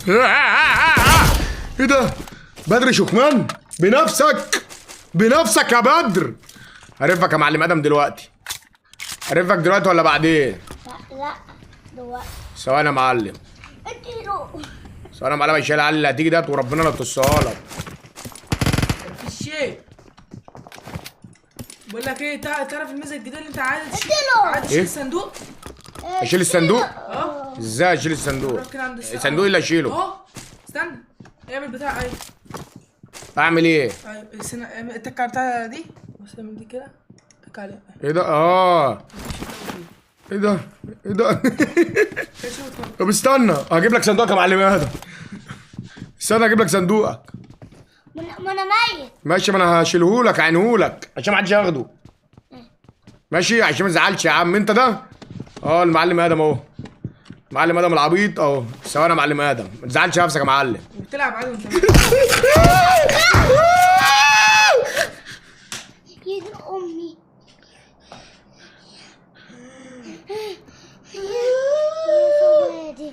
ايه ده؟ بدر شكمان بنفسك يا بدر. عرفك يا معلم ادم دلوقتي. عرفك دلوقتي ولا بعدين؟ لا دلوقتي. ثواني يا معلم. اديله. ثواني يا معلم عشان العيال اللي هتيجي ديت وربنا لا تصها لك. في الشيء بقول لك ايه، تعرف الميزه الجديده اللي انت عايز اديله. تشيل إيه؟ الصندوق؟ اشيل الصندوق؟ اه ازاي اشيل الصندوق؟ روح كده عند الصندوق اللي اشيله. اهو استنى اعمل بتاع. ايوه اعمل ايه؟ ايوه التكه بتاع دي بص من دي كده تك عليها. ايه ده؟ ايه ده؟ طب استنى هجيب لك صندوقك يا معلم ادم. استنى اجيب لك صندوقك. ما انا ميت. ماشي ما انا هشيلهولك عينهولك عشان ما حدش ياخده. ماشي عشان ما تزعلش يا عم انت ده. المعلم ادم اهو. معلم ادم العبيط اهو. ثواني يا معلم ادم ما تزعلش نفسك يا معلم. وبتلعب عادي وانت يا دين امي. يا سوادي.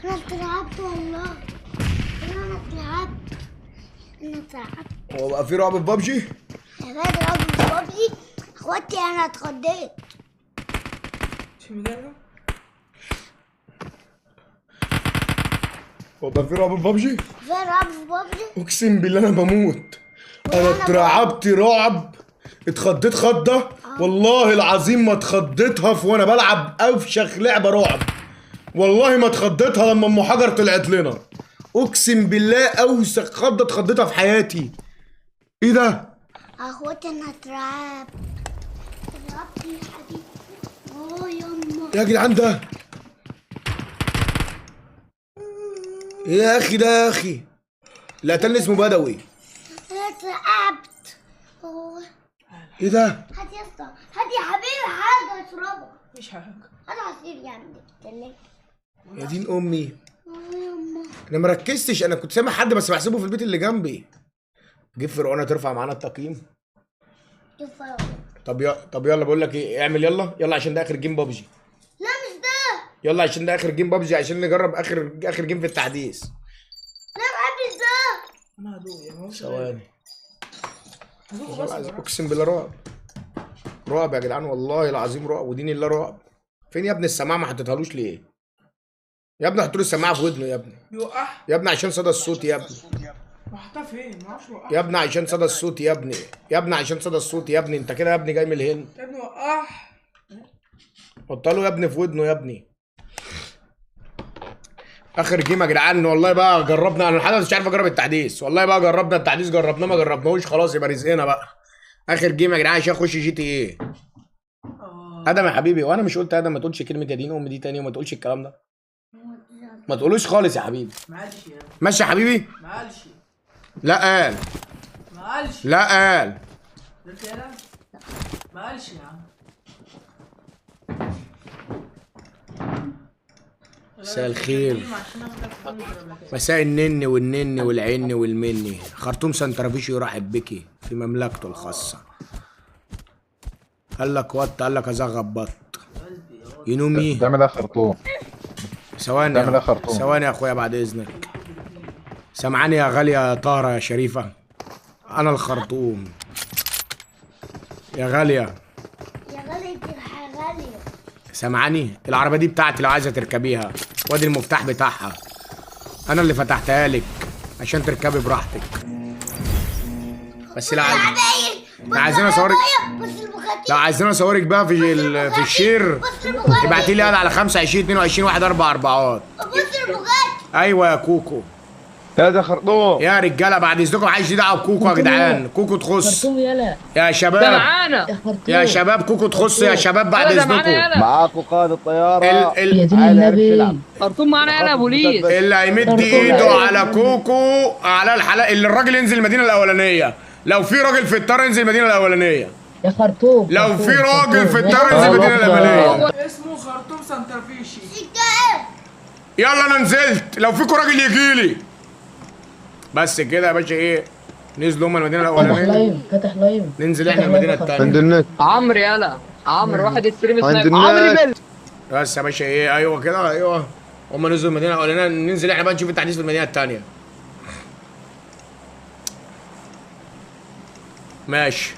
انا اترعبت والله. انا اترعبت. هو بقى في رعب في بابجي؟ يا بادر رعب في بابجي. اخواتي انا اتخضيت. مش مجرب. هو بقى في رعب في بابجي؟ في رعب في بابجي. اقسم بالله انا بموت. انا اترعبت رعب. اتخضيت خضه والله العظيم ما اتخضيتها في وانا بلعب افشخ لعبه رعب. والله ما اتخضيتها لما ام حجر طلعت لنا. اقسم بالله اوسخ خضه اتخضيتها في حياتي. ايه ده؟ اخواتي انا اترعبت يا حبيبي. يما يا جدعان ده يا اخي ده يا اخي لا تاني اسمه بدوي. انا اترعبت. ايه ده؟ هات يا اسطى هات يا حبيبي حاجه اشربها. مش حاجه. هات عصير يا عم التلاجة. يا دين امي يما انا مركزتش. انا كنت سامع حد بس بحسبه في البيت اللي جنبي. جيب فرعونه ترفع معانا التقييم. شوف. طب يلا بقول لك ايه اعمل يلا عشان ده اخر جيم بابجي. لا مش ده. يلا عشان ده اخر جيم بابجي عشان نجرب اخر جيم في التحديث. لا مش ده. انا هدوق يا ماما. ثواني. هدوق بس. اقسم بالله رعب يا جدعان والله العظيم رعب ودين الله رعب. فين يا ابني السماعه ما حطيتهالوش ليه؟ يا ابني حط له السماعه في ودنه يا ابني. بيوقعها. يا ابني عشان صدى الصوت يا ابني. محطها فين؟ ما اعرفش وقعها. يا ابني عشان صدى الصوت يا ابني. يا ابني عشان صدى الصوت يا ابني. انت كده يا ابني جاي من الهند. يا ابني وقعها. حط له يا ابني في ودنه يا ابني. اخر جيم يا جدعان والله بقى جربنا. انا لحد مش عارف اجرب التحديث. والله بقى جربنا التحديث جربناه ما جربناهوش خلاص يبقى رزقنا بقى. اخر جيم يا جدعان عشان اخش جي تي ايه. ادم يا حبيبي وانا مش قلت ادم ما تقولش كلمه يا دين امي دي تاني وما تقولش الكلام ده. ما تقولوش خالص يا حبيبي. معلش يا ابني. ماشي يا حبيبي. معلش. لا قال. معلش. لا قال. ده كده. معلش يا عم. مساء الخير. مساء النن والنن والعن والمني. خرطوم سنترافيشو يرحب بك في مملكته الخاصة. قال لك وات قال لك ازغب بط. ينومي. تعمل ايه خرطوم؟ ثواني تعمل ايه خرطوم؟ ثواني يا اخويا بعد اذنك. سامعاني يا غالية يا طاهرة يا شريفة. انا الخرطوم يا غالية. يا غالية يا غالية. سامعاني؟ العربية دي بتاعتي لو عايزة تركبيها. وادي المفتاح بتاعها. انا اللي فتحتها لك عشان تركبي براحتك. بس لا عايزين اصورك. لو عايزين اصورك بقى في الشير ابعتي لي على 25 22 1 4 4. بص البوجاتي. ايوه يا كوكو. هذا خرطوم يا رجاله بعد اذنكم عايز دعوه بكوكو يا جدعان. كوكو تخص خرطوم يلا يا شباب. ده معانا يا شباب كوكو تخص يا شباب بعد ده معانا اذنكم. يلا. معاكم قائد الطياره. يا دين النبي خرطوم معانا يلا يا بوليس. اللي هيمد ايده على كوكو على الحلقه اللي الراجل ينزل المدينه الاولانيه. لو في راجل في الطار ينزل المدينه الاولانيه. يا خرطوم لو في راجل في الطار ينزل المدينه الاولانيه. اسمه خرطوم سنترفيشي. يلا انا نزلت. لو فيكم راجل يجيلي. بس كده يا باشا. ايه نزلوا هم المدينه فتح الاولانيه. لايف فتح لايف. ننزل احنا المدينه عند الثانيه. النت. عمرو يلا عمرو واحد ستريم عند سنايبر. عمرو النت. بيل بس يا باشا ايه، ايوه كده ايوه. هما نزلوا المدينه الاولانيه، ننزل احنا بقى نشوف التحديث في المدينه الثانيه. ماشي.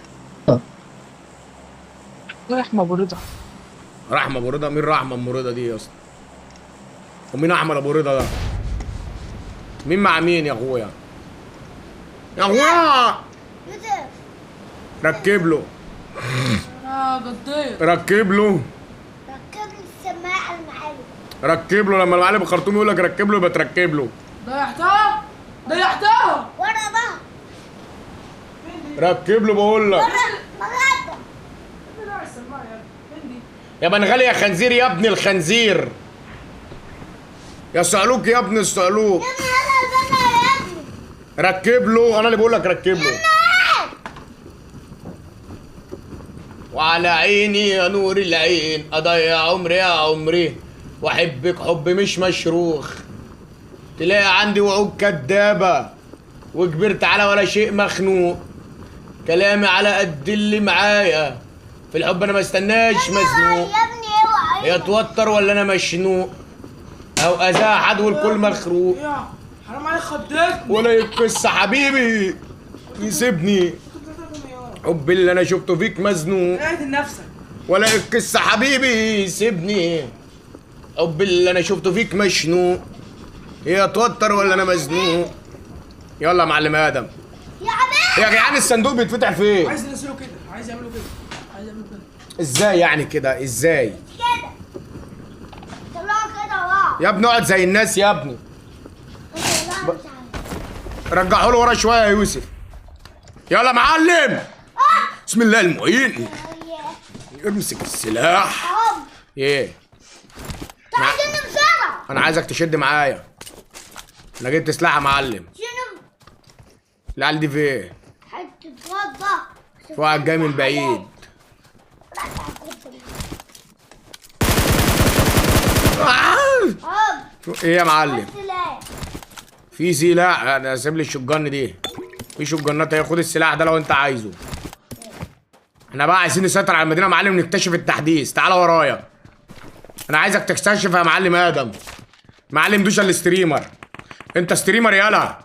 رحمة ابو رضا. رحمه ابو رضا؟ مين رحمه ابو رضا دي يا اسطى؟ ومين احمد ابو رضا ده؟ مين مع مين يا اخويا؟ يا اخويا يوسف ركب له، قدير. ركب له، ركب لي السماعة المعلم. ركب له. لما المعلم الخرطوم يقول لك ركب له يبقى تركب له. ضيعتها ضيعتها. ورا ده ركب له بقول لك. ورا مغادة. لا السماعة يا ابني. فين دي؟ يا بنغالي يا خنزير يا ابن الخنزير، يا صعلوك يا ابن الصعلوك. يا ابني هلا البنا يا ابني. ركب له، انا اللي بقول لك ركب له. وعلى عيني يا نور العين اضيع عمري يا عمري واحبك حب مش مشروخ، تلاقي عندي وعود كدابه وكبرت على ولا شيء مخنوق، كلامي على قد اللي معايا في الحب انا ما استناش مزنوق، يا ابني اوعى. يا توتر ولا انا مشنوق او اذاه حد والكل مخروق، يا حرام عليك خضتني. ولا يقص حبيبي يسيبني حب اللي انا شفته فيك مزنوق، اعدل نفسك. ولا يقص حبيبي يسيبني حب اللي انا شفته فيك مشنوق، يا توتر ولا انا مزنوق. يلا يا معلم ادم. يا حبيبي يا جدعان الصندوق بيتفتح فين؟ عايز ينزلوا كده، عايز يعملوا كده، عايز يعملوا كده. ازاي يعني كده؟ ازاي كده طلعوا كده ورا. يا ابني؟ اقعد زي الناس يا ابني. لا مش عارف. رجعوا له ورا شويه يا يوسف. يلا يا معلم. بسم الله المعين. امسك السلاح. اهو ايه؟ تعالى بسرعة. انا عايزك تشد معايا. انا جبت سلاح يا معلم. شنو؟ العيال دي فين؟ حتة وضع. في واحد جاي من بعيد. ايه يا معلم؟ في سلاح. انا سيب لي الشجن دي. في شجنات اهي، خد السلاح ده لو انت عايزه. احنا بقى عايزين نسيطر على المدينه يا معلم، نكتشف التحديث. تعال ورايا. انا عايزك تكتشف يا معلم ادم. معلم دوشة الستريمر. انت ستريمر يالا،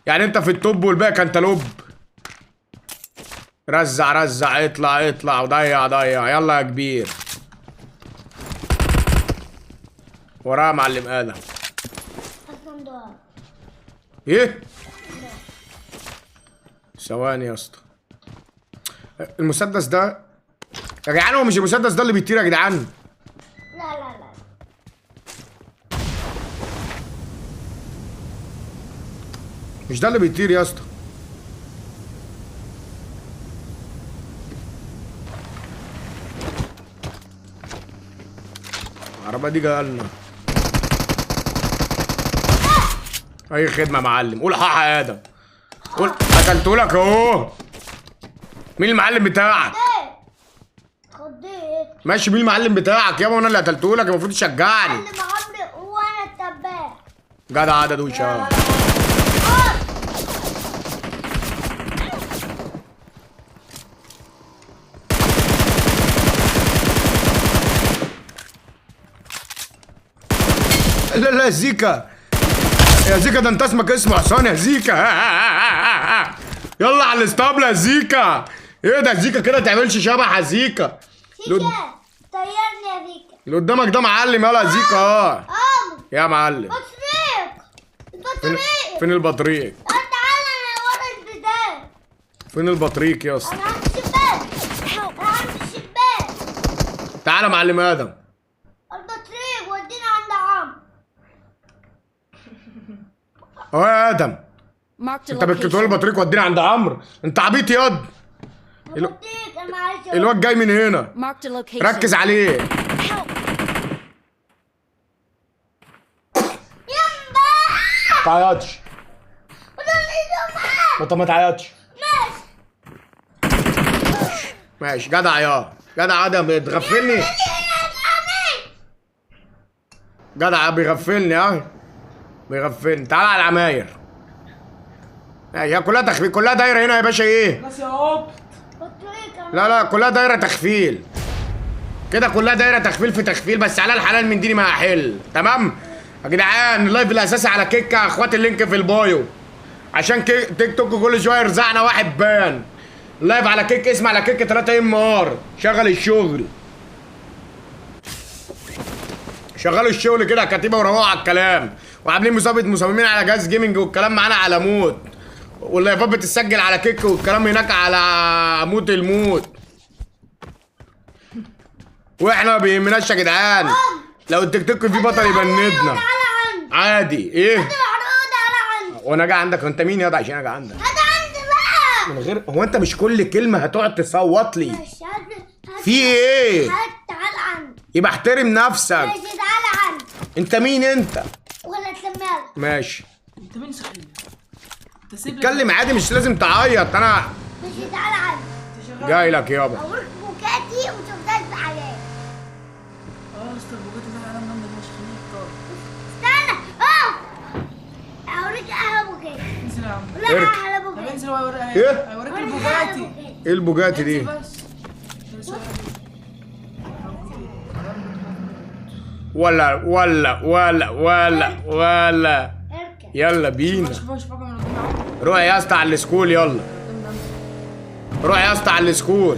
يعني انت في التوب والباقي كانتالوب. رزع رزع، اطلع اطلع وضيع ضيع. يلا يا كبير. وراه يا معلم ادم. ايه؟ ثواني يا اسطى. المسدس ده يا جدعان، هو مش المسدس ده اللي بيطير يا جدعان؟ لا لا لا. مش ده اللي بيطير يا اسطى. العربية دي جالنا. اي خدمة يا معلم. قول حق يا ادم. قول قتلتهولك اهو. مين المعلم بتاعك؟ خديت. ماشي، مين المعلم بتاعك يابا؟ وانا اللي قتلتهولك، المفروض تشجعني. معلم عمري وانا التباع. جدع عدد وشا. لا لا زيكا يا زيكا، ده انت اسمك اسمه حسام يا زيكا. يلا على الاسطبل يا زيكا. ايه ده زيكا كده؟ تعملش شبح يا زيكا. زيكا طيرني يا زيكا. اللي قدامك ده معلم. يلا يا زيكا. اه يا معلم. بطريق. البطريق. فين البطريق؟ تعالى انا ورا البداية. فين البطريق يا اسطى؟ انا عند الشباك. انا عند الشباك. تعالى يا معلم ادم. البطريق ودينا عند عم. اهو يا ادم. انت بتقول البطريق ودينا عند عمرو؟ انت عبيط ياض. البطريق انا عايز الواد جاي من هنا. ركز عليه. يمبا. ما تعيطش. ما تعيطش. ماشي جدع يا جدع ادم. بتغفلني جدع، بيغفلني ها، بيغفلني. تعالى على العماير. هي كلها تخفيل، كلها دايره هنا يا باشا. ايه؟ ناس يا هوب. بطريق. لا لا كلها دايره تخفيل. كده كلها دايره تخفيل في تخفيل، بس على الحلال من ديني ما هحل. تمام يا جدعان؟ اللايف الاساسي على كيك يا اخواتي، اللينك في البايو، عشان تيك توك كل شويه يرزعنا واحد بان. اللايف على كيك، اسمع على كيك 3 ام ار. شغل الشغل، شغلوا الشغل كده يا كتيبه وروقوا على الكلام. وعاملين مسابقه مصممين على جهاز جيمنج، والكلام معانا على موت، واللايفات بتتسجل على كيك، والكلام هناك على موت الموت. واحنا ما بيهمناش يا جدعان لو التيك توك فيه بطل يبندنا عادي. ايه وانا جاي عندك؟ انت مين ياض عشان اجي عندك؟ من غير هو انت مش كل كلمه هتقعد تصوت لي في ايه؟ تعال عندي. يبقى احترم نفسك. ماشي تعال عندي. انت مين انت؟ ولا تكمل. ماشي انت مين صحيح؟ انت سيب لي اتكلم عادي، مش لازم تعيط. انا ماشي تعال عندي. جاي لك يابا. اوريك بوكاتي وشفتها بحاجات. استر بوجاتي ده عالم جامد مش خليك استنى اوريك قهوه بوكاتي. انزل يا عم. لا اركب. احلى طب بوكاتي. انزل وهوريك ايه؟ هوريك البوجاتي. ايه البوجاتي دي؟ انزل بس. ولا اركب. يلا بينا. شوف بقى من قدام. روح يا اسطى على السكول، يلا روح يا اسطى على السكول.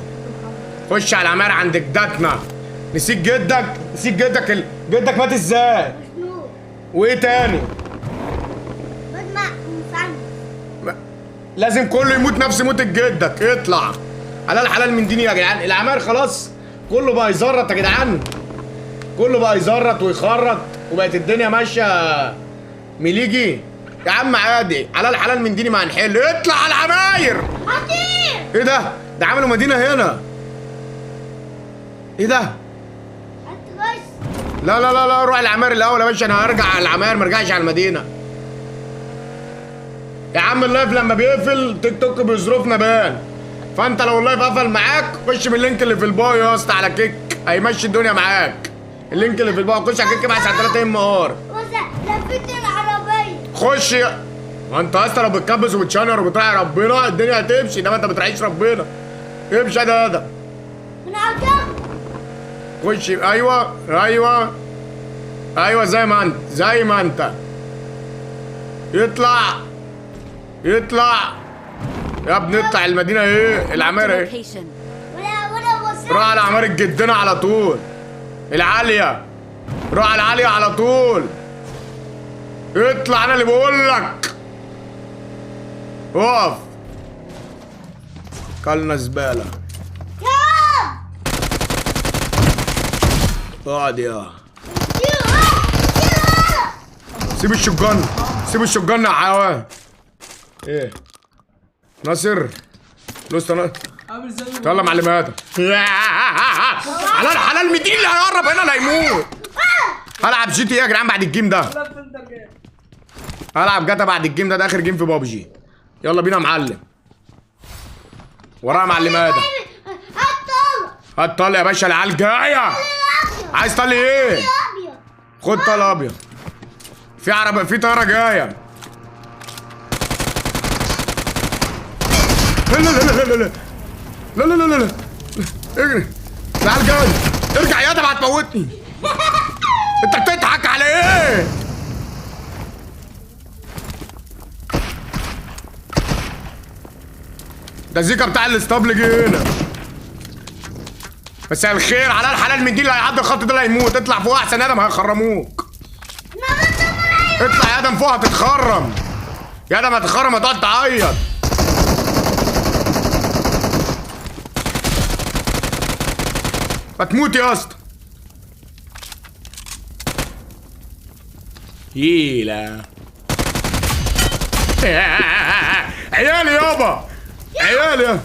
خش على العمارة عند جدتنا. نسيت جدك؟ نسيت جدك جدك مات ازاي؟ مسنون. وايه تاني؟ بدمع مسنون. لازم كله يموت نفس موت جدك. اطلع على الحلال من ديني يا جدعان. العمار خلاص كله بقى يزرط يا جدعان، كله بقى يزرط ويخرط، وبقت الدنيا ماشيه مليجي يا عم. عادي على الحلال من ديني ما هنحل. اطلع على العماير. حطير. ايه ده عملوا مدينه هنا. ايه ده؟ انت بس. لا روح العماير الاول يا باشا. انا هرجع على العماير، ما ارجعش على المدينه يا عم. اللايف لما بيقفل تيك توك بيظروفنا بان، فانت لو اللايف قفل معاك خش من اللينك اللي في البايو يا اسطى على كيك، هيمشي الدنيا معاك. اللينك اللي في البايو خش على كيك ابعت على 3 ام ار. لفيت العربيه. خش ما انت اصلا لو بتكبس وبتشنر وبتراعي ربنا الدنيا هتمشي، انما انت بتراعيش ربنا. امشي يا ده من عجب. خش. ايوه زي ما انت يطلع يا ابني. اطلع المدينه ايه؟ العماره ايه؟ ولا وصلت. روح على عماره جدنا على طول. العاليه، روح على العاليه على طول. اطلع انا اللي بقول لك. اقف. كلنا زباله. اقعد يا سيب الشجان يا حيوان. ايه ناصر لسه عامل زي يلا معلمات. على الحلال مين اللي هيقرب هنا لا يموت. هلعب جي تي ايه يا جدعان بعد الجيم ده. هلعب جاتا بعد الجيم ده اخر جيم في بابجي. يلا بينا يا معلم. ورايا معلمات. هات طل يا باشا، العيال جايه. عايز طل ايه؟ خد طل ابيض. في عربيه، في طياره جايه. لا اجري. العيال جايه. ارجع يا ده هتموتني. انت بتضحك على ايه؟ ده زيكا بتاع الاسطبل جه هنا. مساء الخير. على الحلال من دي اللي هيعدي الخط ده اللي هيموت. اطلع فوق احسن يا ادم هيخرموك. اطلع يا ادم فوق هتتخرم. يا ادم هتتخرم هتقعد تعيط. ما تموت يا اسطى. هيلا عيالي يابا، عيالي.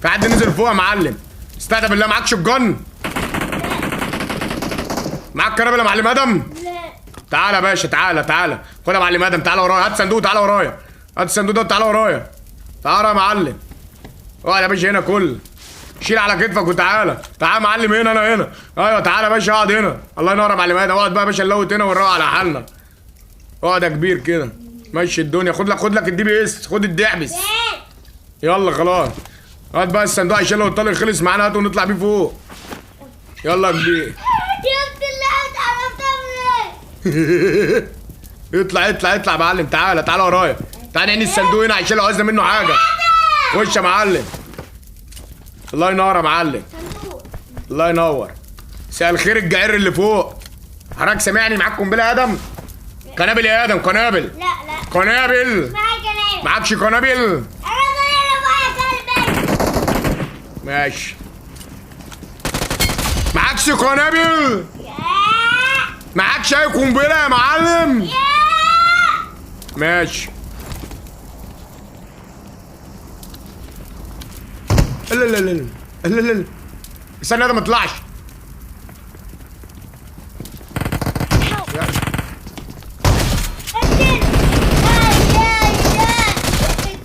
في حد نزل فوق يا معلم. استهدى بالله. معاك شجن؟ معاك كرابل يا معلم ادم؟ تعالى يا باشا، تعالى خد يا معلم ادم. تعالى ورايا. هات صندوق تعالى ورايا. هات الصندوق ده وتعالى ورايا. تعالى يا معلم. اقعد يا باشا هنا كل شيل على كتفك وتعالى. تعالى يا معلم هنا. انا هنا. ايوه تعالى يا باشا اقعد هنا. الله ينور يا معلم ادم. اقعد بقى يا باشا نلوت هنا ونروح على حالنا. اقعد يا كبير كده. مشي الدنيا. خد لك الدي بي اس. خد الدعبس. يلا خلاص. هات بقى الصندوق عشان لو الطلق خلص معانا. هاته ونطلع بيه فوق. يلا يا كبير. جبت اللي عرفتها منين؟ اطلع يا معلم. تعالى ورايا. تعالى نعين الصندوق هنا عشان لو عايزنا منه حاجه. خش يا معلم. الله ينور يا معلم. الله ينور. مساء الخير الجعير اللي فوق. حضرتك سامعني؟ معاك قنبله يا ادم؟ قنابل يا ادم، قنابل. لا قنابل. معاك كلام. معكش قنابل؟ انا معايا كلب. ماشي. معكش قنابل؟ معكش اي قنبله يا معلم؟ ماشي. لا استنى يا ادم ما تطلعش.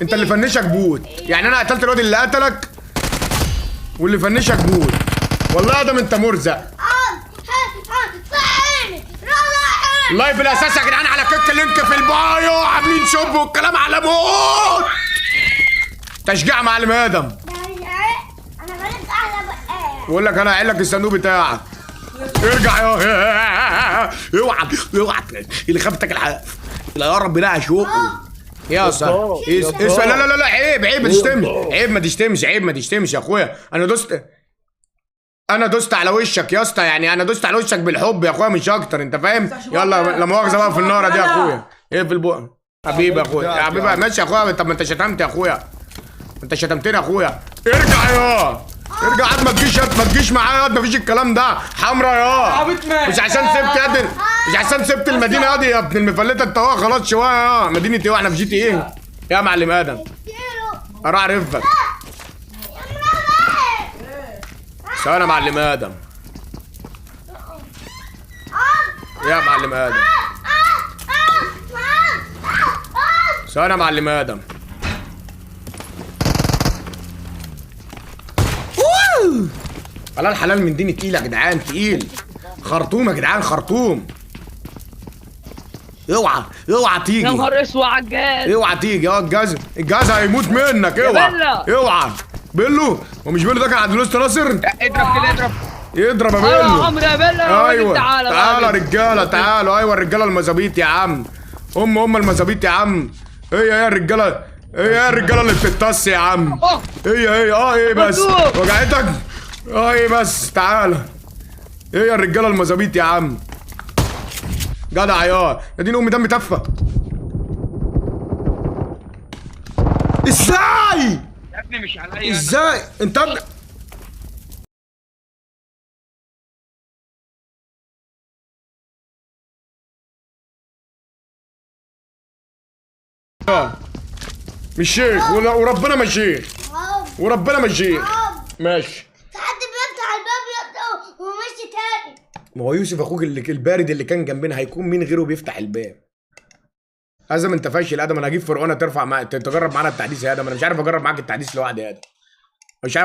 انت اللي فنشك بوت. يعني انا قتلت الواد اللي قتلك واللي فنشك بوت. والله يا ادم انت مرزق. لايف الاساس يا جدعان على كيك لينك في البايو. عاملين شوب والكلام على موت. تشجيع معلم ادم. انا غلطت على بقى. بقول لك انا هعيل لك الصندوق بتاعك. ارجع اوعى اللي خافتك الحق. لا يا رب لا اشوفه. يا صاحبي لا عيب ما تشتمش. عيب ما تشتمش يا اخويا. انا دوست على وشك يا اسطى. يعني انا دوست على وشك بالحب يا اخويا مش اكتر. انت فاهم؟ يلا لا مؤاخذه بقى في النار دي يا اخويا. ايه في البق حبيبي يا اخويا. يا حبيبي ماشي يا اخويا. طب ما انت شتمت يا اخويا. انت شتمتني يا اخويا. ارجع يا ما تجيش معايا. ما فيش الكلام ده. حمرا يا مش عشان سبت يا مش عشان سبت المدينه دي يا ابن المفلته. انت خلاص شويه يا مدينه. ايه احنا في جي ايه يا معلم ادم؟ اروح اعرفك. ثواني يا معلم ادم. يا معلم ادم. ثواني يا معلم ادم. الحلال من ديني تقيل يا جدعان. تقيل. خرطوم يا جدعان. خرطوم. اوعى تيجي. يا نهار اسود على الجاز. اوعى تيجي. الجاز هيموت منك. اوعى بيلو. هو مش بيلو ده كان عند لوست ناصر؟ اضرب كده يضرب يا بيلو. يا عمرو يا بيلو. ايوه تعالى رجاله. تعالوا. ايوه الرجاله المظابيط يا عم. هم المظابيط يا عم. هي الرجاله. هي الرجاله اللي بتتص يا عم. هي ايه بس وجعتك؟ ايه بس تعالى. هي الرجاله المظابيط يا عم. جدع يا دين امي دم تفه. ازاي؟ يا ابني مش عليا. ازاي انت مش شيخ وربنا ما شيخ. وربنا ما شيخ. ماشي. حد بيفتح الباب يقطع ومشي تاني. ما هو يوسف اخوك اللي البارد اللي كان جنبنا هيكون مين غيره بيفتح الباب؟ ادم انت فاشل. ادم انا هجيب فرقانه ترفع تجرب معانا التحديث يا ادم. انا مش عارف اجرب معاك التحديث لوحدي يا ادم. مش عارف.